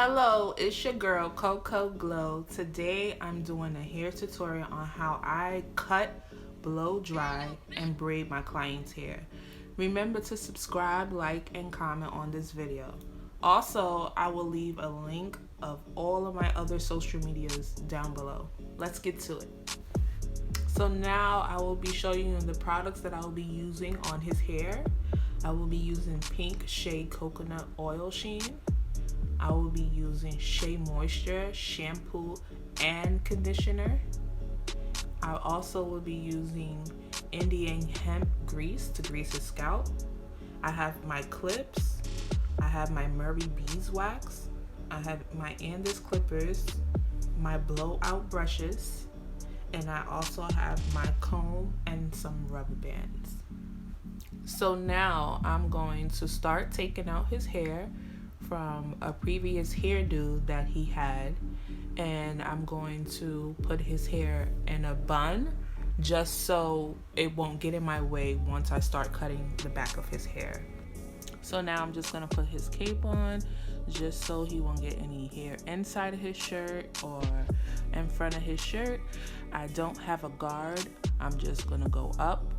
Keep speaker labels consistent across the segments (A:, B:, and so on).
A: Hello, it's your girl KOKO Glow. Today I'm doing a hair tutorial on how I cut, blow dry, and braid my client's hair. Remember to subscribe, like, and comment on this video. Also, I will leave a link of all of my other social medias down below. Let's get to it. So now I will be showing you the products that I will be using on his hair. I will be using pink Shea coconut oil sheen. I will be using Shea moisture, shampoo, and conditioner. I also will be using Indian hemp grease to grease his scalp. I have my clips. I have my Murray beeswax. I have my Andis clippers, my blowout brushes, and I also have my comb and some rubber bands. So now I'm going to start taking out his hair from a previous hairdo that he had, and I'm going to put his hair in a bun just so it won't get in my way once I start cutting the back of his hair. So now I'm just gonna put his cape on just so he won't get any hair inside of his shirt or in front of his shirt. I don't have a guard. I'm just gonna go up,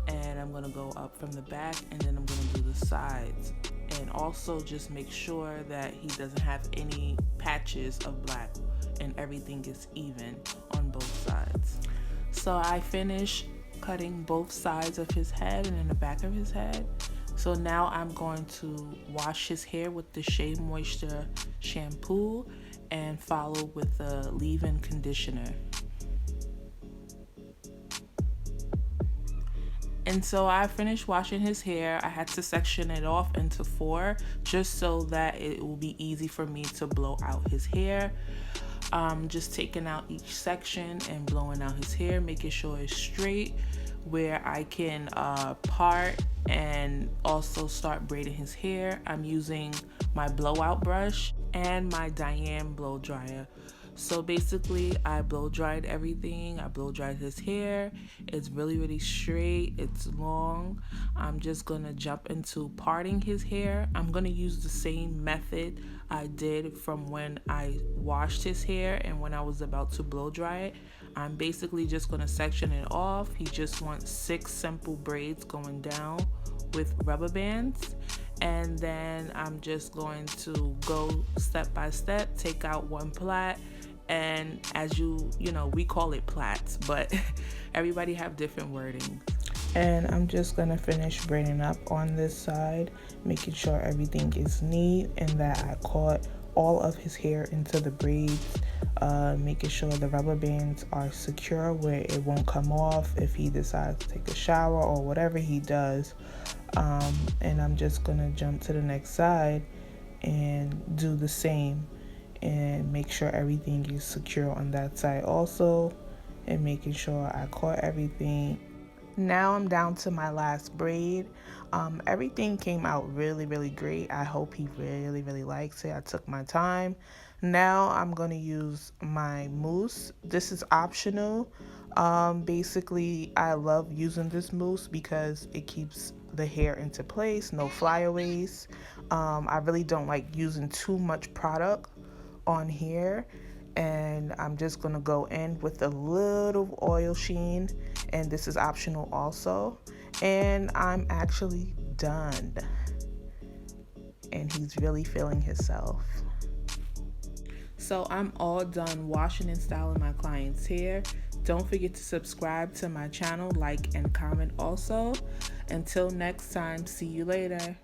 A: and I'm gonna go up from the back, and then I'm gonna do the sides. And also just make sure that he doesn't have any patches of black and everything is even on both sides. So I finished cutting both sides of his head and in the back of his head. So now I'm going to wash his hair with the Shea Moisture shampoo and follow with the leave-in conditioner. And so I finished washing his hair. I had to section it off into 4 just so that it will be easy for me to blow out his hair. Just taking out each section and blowing out his hair, making sure it's straight where I can part and also start braiding his hair. I'm using my blowout brush and my Diane blow dryer. So basically I blow dried everything. I blow dried his hair. It's really straight, it's long. I'm just gonna jump into parting his hair. I'm gonna use the same method I did from when I washed his hair and when I was about to blow dry it. I'm basically just gonna section it off. He just wants 6 simple braids going down with rubber bands. And then I'm just going to go step by step, take out one plait. And as you know, we call it plaits, but everybody have different wording. And I'm just gonna finish braiding up on this side, making sure everything is neat and that I caught all of his hair into the braids, making sure the rubber bands are secure where it won't come off if he decides to take a shower or whatever he does. And I'm just gonna jump to the next side and do the same and make sure everything is secure on that side also, and making sure I caught everything. Now I'm down to my last braid. Everything came out really great. I hope he really likes it. I took my time. Now I'm going to use my mousse. This is optional. Basically I love using this mousse because it keeps the hair into place, no flyaways. I really don't like using too much product on here, and I'm just gonna go in with a little oil sheen, and this is optional also. And I'm actually done, and he's really feeling himself. So I'm all done washing and styling my client's hair. Don't forget to subscribe to my channel, like and comment also. Until next time, see you later.